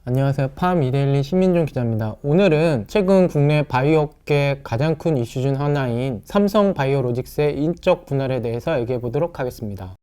안녕하세요. 팜이데일리 신민종 기자입니다. 오늘은 최근 국내 바이오업계 가장 큰 이슈 중 하나인 삼성 바이오로직스의 인적 분할에 대해서 얘기해 보도록 하겠습니다.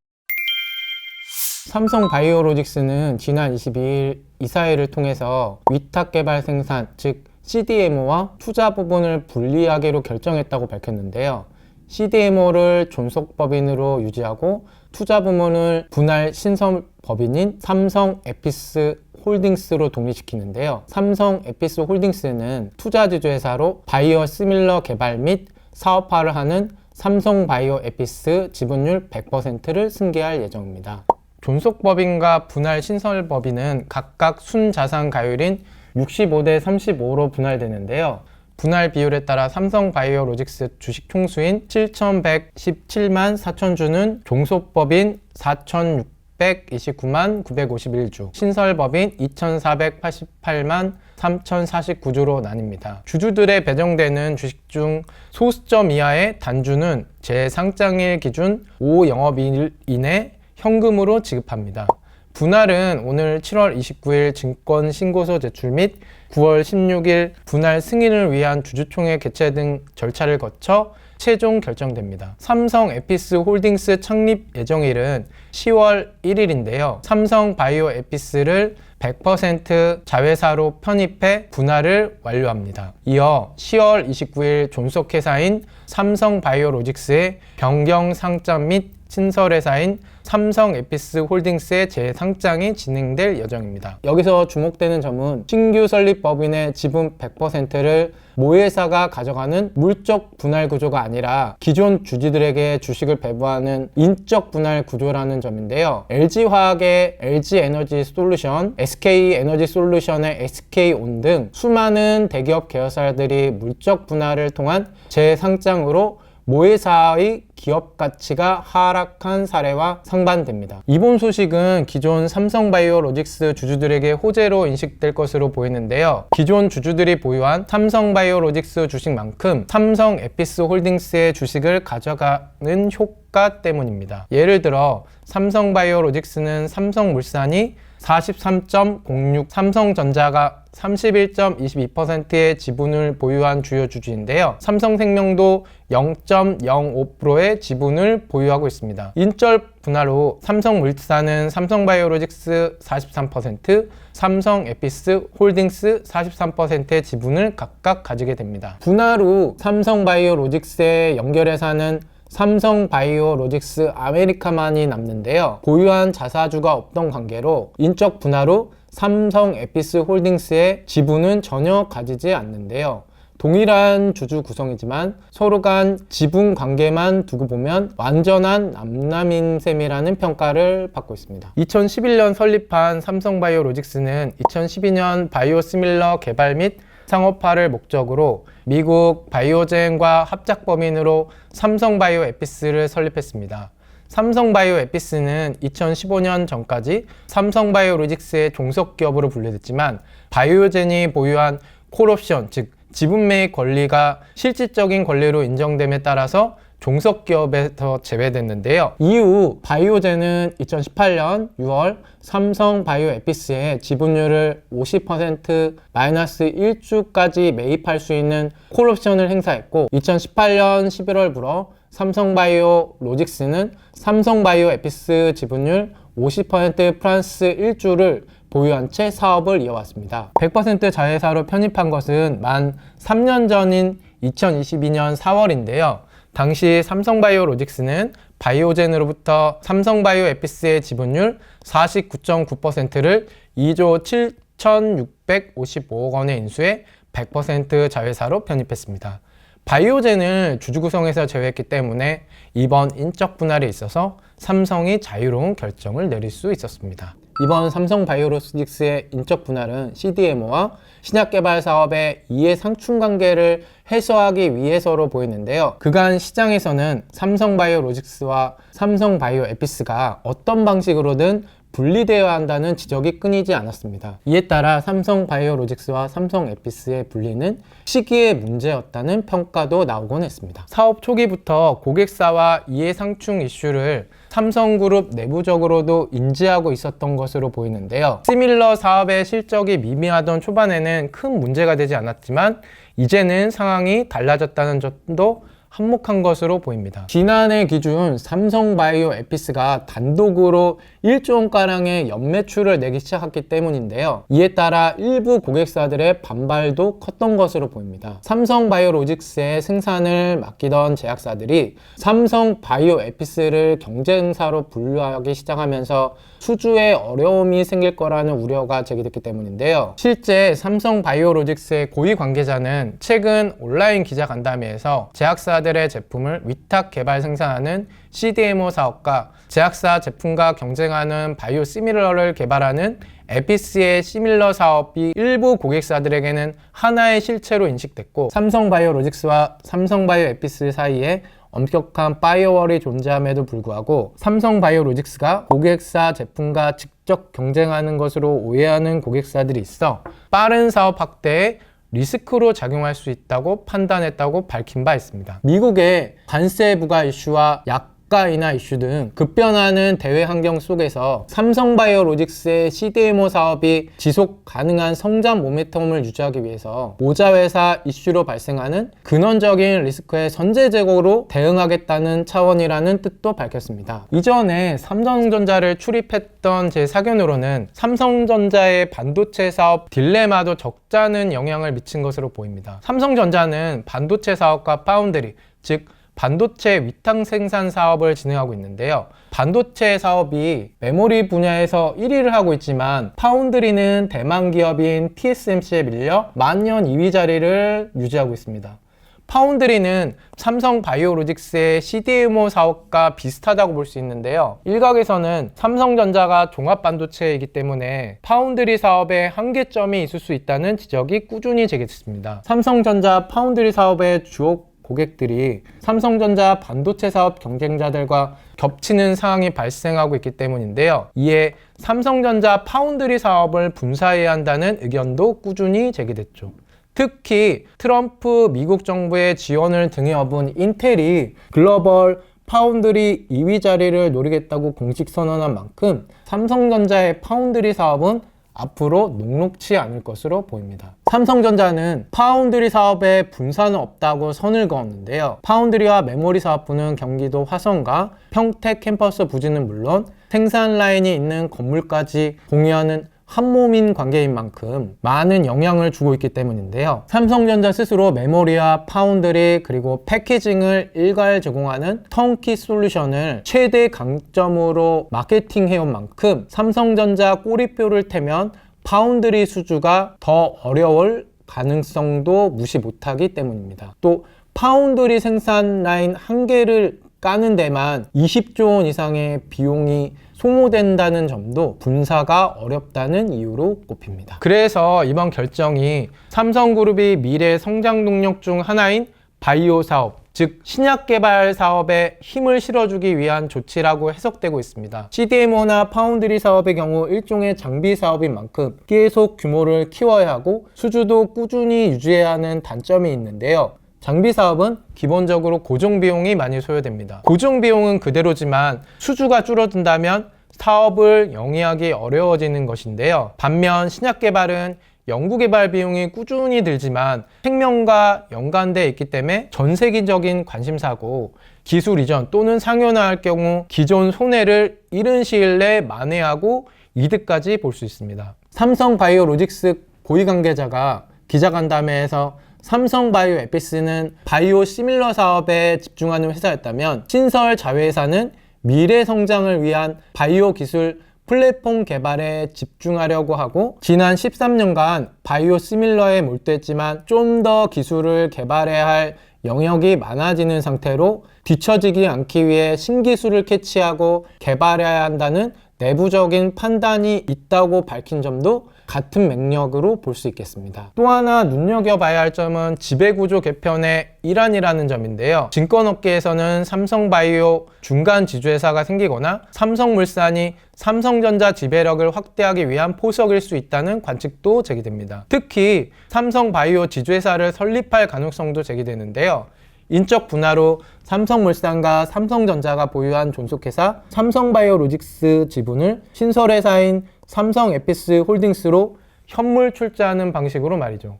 삼성 바이오로직스는 지난 22일 이사회를 통해서 위탁 개발 생산, 즉 CDMO와 투자 부분을 분리하기로 결정했다고 밝혔는데요. CDMO를 존속법인으로 유지하고 투자 부문을 분할 신설법인인 삼성 에피스 홀딩스로 독립시키는데요. 삼성 에피스 홀딩스는 투자 주주회사로 바이오 시밀러 개발 및 사업화를 하는 삼성 바이오 에피스 지분율 100%를 승계할 예정입니다. 존속법인과 분할 신설법인은 각각 순자산 가율인 65대 35로 분할되는데요. 분할 비율에 따라 삼성 바이오로직스 주식 총수인 7,117만 4천주는 종속법인 4,629만 951주, 신설법인 2,488만 3,049주로 나뉩니다. 주주들의 배정되는 주식 중 소수점 이하의 단주는 재상장일 기준 5영업일 이내 현금으로 지급합니다. 분할은 오늘 7월 29일 증권신고서 제출 및 9월 16일 분할 승인을 위한 주주총회 개최 등 절차를 거쳐 최종 결정됩니다. 삼성 에피스 홀딩스 창립 예정일은 10월 1일인데요. 삼성 바이오 에피스를 100% 자회사로 편입해 분할을 완료합니다. 이어 10월 29일 존속회사인 삼성 바이오로직스의 변경 상장 및 신설회사인 삼성 에피스 홀딩스의 재상장이 진행될 예정입니다. 여기서 주목되는 점은 신규 설립 법인의 지분 100%를 모회사가 가져가는 물적 분할 구조가 아니라 기존 주주들에게 주식을 배부하는 인적 분할 구조라는 점인데요. LG화학의 LG에너지솔루션, SK에너지솔루션의 SK온 등 수많은 대기업 계열사들이 물적 분할을 통한 재상장으로 모회사의 기업 가치가 하락한 사례와 상반됩니다. 이번 소식은 기존 삼성바이오로직스 주주들에게 호재로 인식될 것으로 보이는데요. 기존 주주들이 보유한 삼성바이오로직스 주식만큼 삼성 에피스 홀딩스의 주식을 가져가는 효과 때문입니다. 예를 들어 삼성바이오로직스는 삼성물산이 43.06, 삼성전자가 31.22%의 지분을 보유한 주요 주주인데요. 삼성생명도 0.05%의 지분을 보유하고 있습니다. 인적 분할 후 삼성물산은 삼성바이오로직스 43%, 삼성에피스 홀딩스 43%의 지분을 각각 가지게 됩니다. 분할 후 삼성바이오로직스의 연결회사는 삼성바이오로직스 아메리카만이 남는데요. 보유한 자사주가 없던 관계로 인적 분할 후 삼성 에피스 홀딩스의 지분은 전혀 가지지 않는데요. 동일한 주주 구성이지만 서로 간 지분 관계만 두고 보면 완전한 남남인 셈이라는 평가를 받고 있습니다. 2011년 설립한 삼성바이오로직스는 2012년 바이오시밀러 개발 및 상업화를 목적으로 미국 바이오젠과 합작법인으로 삼성바이오 에피스를 설립했습니다. 삼성바이오 에피스는 2015년 전까지 삼성바이오로직스의 종속기업으로 분류됐지만 바이오젠이 보유한 콜옵션, 즉 지분 매입 권리가 실질적인 권리로 인정됨에 따라서 종속기업에서 제외됐는데요. 이후 바이오젠은 2018년 6월 삼성 바이오 에피스의 지분율을 50% 마이너스 1주까지 매입할 수 있는 콜옵션을 행사했고 2018년 11월부터 삼성 바이오 로직스는 삼성 바이오 에피스 지분율 50% 플러스 1주를 보유한 채 사업을 이어왔습니다. 100% 자회사로 편입한 것은 만 3년 전인 2022년 4월인데요. 당시 삼성바이오로직스는 바이오젠으로부터 삼성바이오 에피스의 지분율 49.9%를 2조 7,655억 원에 인수해 100% 자회사로 편입했습니다. 바이오젠을 주주 구성에서 제외했기 때문에 이번 인적 분할에 있어서 삼성이 자유로운 결정을 내릴 수 있었습니다. 이번 삼성 바이오로직스의 인적 분할은 CDMO와 신약 개발 사업의 이해 상충 관계를 해소하기 위해서로 보이는데요. 그간 시장에서는 삼성 바이오로직스와 삼성 바이오 에피스가 어떤 방식으로든 분리되어야 한다는 지적이 끊이지 않았습니다. 이에 따라 삼성바이오로직스와 삼성에피스의 분리는 시기의 문제였다는 평가도 나오곤 했습니다. 사업 초기부터 고객사와 이해상충 이슈를 삼성그룹 내부적으로도 인지하고 있었던 것으로 보이는데요. 시밀러 사업의 실적이 미미하던 초반에는 큰 문제가 되지 않았지만 이제는 상황이 달라졌다는 점도 한몫한 것으로 보입니다. 지난해 기준 삼성바이오에피스가 단독으로 1조 원가량의 연매출을 내기 시작했기 때문인데요. 이에 따라 일부 고객사들의 반발도 컸던 것으로 보입니다. 삼성바이오로직스의 생산을 맡기던 제약사들이 삼성바이오에피스를 경쟁사로 분류하기 시작하면서 수주에 어려움이 생길 거라는 우려가 제기됐기 때문인데요. 실제 삼성바이오로직스의 고위 관계자는 최근 온라인 기자간담회에서 제약사들의 제품을 위탁 개발 생산하는 CDMO 사업과 제약사 제품과 경쟁하는 바이오시밀러를 개발하는 에피스의 시밀러 사업이 일부 고객사들에게는 하나의 실체로 인식됐고, 삼성바이오로직스와 삼성바이오에피스 사이에 엄격한 파이어월이 존재함에도 불구하고 삼성바이오로직스가 고객사 제품과 직접 경쟁하는 것으로 오해하는 고객사들이 있어 빠른 사업 확대에 리스크로 작용할 수 있다고 판단했다고 밝힌 바 있습니다. 미국의 관세 부과 이슈와 약가 인하 이슈 등 급변하는 대외 환경 속에서 삼성바이오로직스의 CDMO 사업이 지속 가능한 성장 모멘텀을 유지하기 위해서 모자회사 이슈로 발생하는 근원적인 리스크에 선제적으로 대응하겠다는 차원이라는 뜻도 밝혔습니다. 이전에 삼성전자를 출입했던 제 사견으로는 삼성전자의 반도체 사업 딜레마도 적잖은 영향을 미친 것으로 보입니다. 삼성전자는 반도체 사업과 파운드리, 즉 반도체 위탁 생산 사업을 진행하고 있는데요. 반도체 사업이 메모리 분야에서 1위를 하고 있지만 파운드리는 대만 기업인 TSMC에 밀려 만년 2위 자리를 유지하고 있습니다. 파운드리는 삼성바이오로직스의 CDMO 사업과 비슷하다고 볼 수 있는데요. 일각에서는 삼성전자가 종합반도체이기 때문에 파운드리 사업에 한계점이 있을 수 있다는 지적이 꾸준히 제기됐습니다. 삼성전자 파운드리 사업의 주요 고객들이 삼성전자 반도체 사업 경쟁자들과 겹치는 상황이 발생하고 있기 때문인데요. 이에 삼성전자 파운드리 사업을 분사해야 한다는 의견도 꾸준히 제기됐죠. 특히 트럼프 미국 정부의 지원을 등에 업은 인텔이 글로벌 파운드리 2위 자리를 노리겠다고 공식 선언한 만큼 삼성전자의 파운드리 사업은 앞으로 녹록치 않을 것으로 보입니다. 삼성전자는 파운드리 사업에 분산은 없다고 선을 그었는데요. 파운드리와 메모리 사업부는 경기도 화성과 평택 캠퍼스 부지는 물론 생산 라인이 있는 건물까지 공유하는 한몸인 관계인 만큼 많은 영향을 주고 있기 때문인데요. 삼성전자 스스로 메모리와 파운드리 그리고 패키징을 일괄 제공하는 턴키 솔루션을 최대 강점으로 마케팅해온 만큼 삼성전자 꼬리표를 태면 파운드리 수주가 더 어려울 가능성도 무시 못하기 때문입니다. 또 파운드리 생산 라인 한 개를 까는 데만 20조 원 이상의 비용이 소모된다는 점도 분사가 어렵다는 이유로 꼽힙니다. 그래서 이번 결정이 삼성그룹이 미래 성장 동력 중 하나인 바이오 사업, 즉 신약 개발 사업에 힘을 실어주기 위한 조치라고 해석되고 있습니다. CDMO나 파운드리 사업의 경우 일종의 장비 사업인 만큼 계속 규모를 키워야 하고 수주도 꾸준히 유지해야 하는 단점이 있는데요. 장비 사업은 기본적으로 고정 비용이 많이 소요됩니다. 고정 비용은 그대로지만 수주가 줄어든다면 사업을 영위하기 어려워지는 것인데요. 반면 신약 개발은 연구개발 비용이 꾸준히 들지만 생명과 연관되어 있기 때문에 전 세계적인 관심사고 기술 이전 또는 상용화할 경우 기존 손해를 이른 시일 내에 만회하고 이득까지 볼 수 있습니다. 삼성바이오로직스 고위 관계자가 기자간담회에서 삼성바이오에피스는 바이오 시밀러 사업에 집중하는 회사였다면 신설 자회사는 미래 성장을 위한 바이오 기술 플랫폼 개발에 집중하려고 하고 지난 13년간 바이오 시밀러에 몰두했지만 좀 더 기술을 개발해야 할 영역이 많아지는 상태로 뒤처지지 않기 위해 신기술을 캐치하고 개발해야 한다는 내부적인 판단이 있다고 밝힌 점도 같은 맥락으로 볼 수 있겠습니다. 또 하나 눈여겨봐야 할 점은 지배구조 개편의 일환이라는 점인데요. 증권업계에서는 삼성바이오 중간 지주회사가 생기거나 삼성물산이 삼성전자 지배력을 확대하기 위한 포석일 수 있다는 관측도 제기됩니다. 특히 삼성바이오 지주회사를 설립할 가능성도 제기되는데요. 인적 분할로 삼성물산과 삼성전자가 보유한 존속회사 삼성바이오로직스 지분을 신설회사인 삼성에피스 홀딩스로 현물 출자하는 방식으로 말이죠.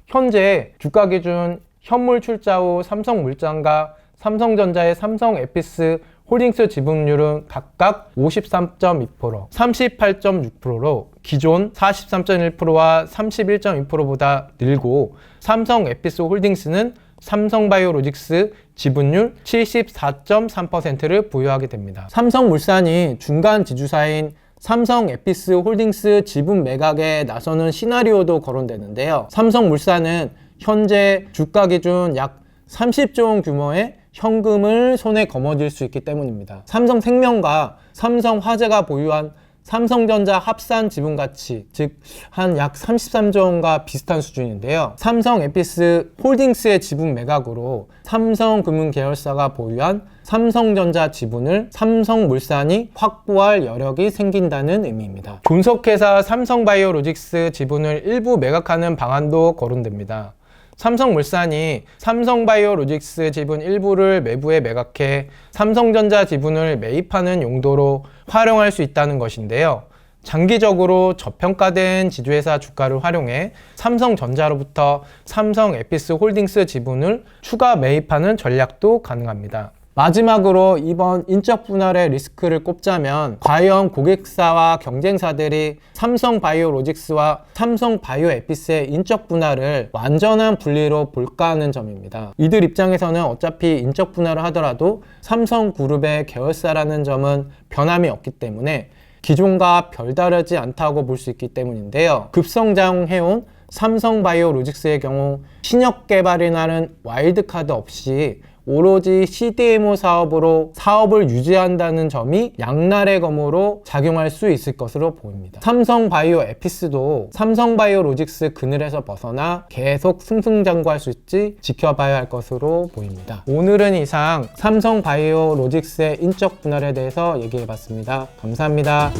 현재 주가 기준 현물 출자 후 삼성물산과 삼성전자의 삼성에피스 홀딩스 지분율은 각각 53.2%, 38.6%로 기존 43.1%와 31.2%보다 늘고 삼성에피스 홀딩스는 삼성바이오로직스 지분율 74.3%를 보유하게 됩니다. 삼성물산이 중간 지주사인 삼성에피스 홀딩스 지분 매각에 나서는 시나리오도 거론되는데요. 삼성물산은 현재 주가 기준 약 30조 원 규모의 현금을 손에 거머쥘 수 있기 때문입니다. 삼성생명과 삼성화재가 보유한 삼성전자 합산 지분 가치, 즉 한 약 33조 원과 비슷한 수준인데요. 삼성에피스 홀딩스의 지분 매각으로 삼성금융계열사가 보유한 삼성전자 지분을 삼성물산이 확보할 여력이 생긴다는 의미입니다. 존속회사 삼성바이오로직스 지분을 일부 매각하는 방안도 거론됩니다. 삼성물산이 삼성바이오로직스 지분 일부를 외부에 매각해 삼성전자 지분을 매입하는 용도로 활용할 수 있다는 것인데요. 장기적으로 저평가된 지주회사 주가를 활용해 삼성전자로부터 삼성에피스 홀딩스 지분을 추가 매입하는 전략도 가능합니다. 마지막으로 이번 인적 분할의 리스크를 꼽자면 과연 고객사와 경쟁사들이 삼성바이오로직스와 삼성바이오에피스의 인적 분할을 완전한 분리로 볼까 하는 점입니다. 이들 입장에서는 어차피 인적 분할을 하더라도 삼성그룹의 계열사라는 점은 변함이 없기 때문에 기존과 별다르지 않다고 볼 수 있기 때문인데요. 급성장해온 삼성바이오로직스의 경우 신약 개발이라는 와일드카드 없이 오로지 CDMO 사업으로 사업을 유지한다는 점이 양날의 검으로 작용할 수 있을 것으로 보입니다. 삼성바이오에피스도 삼성바이오로직스 그늘에서 벗어나 계속 승승장구할 수 있지 지켜봐야 할 것으로 보입니다. 오늘은 이상 삼성바이오로직스의 인적 분할에 대해서 얘기해봤습니다. 감사합니다.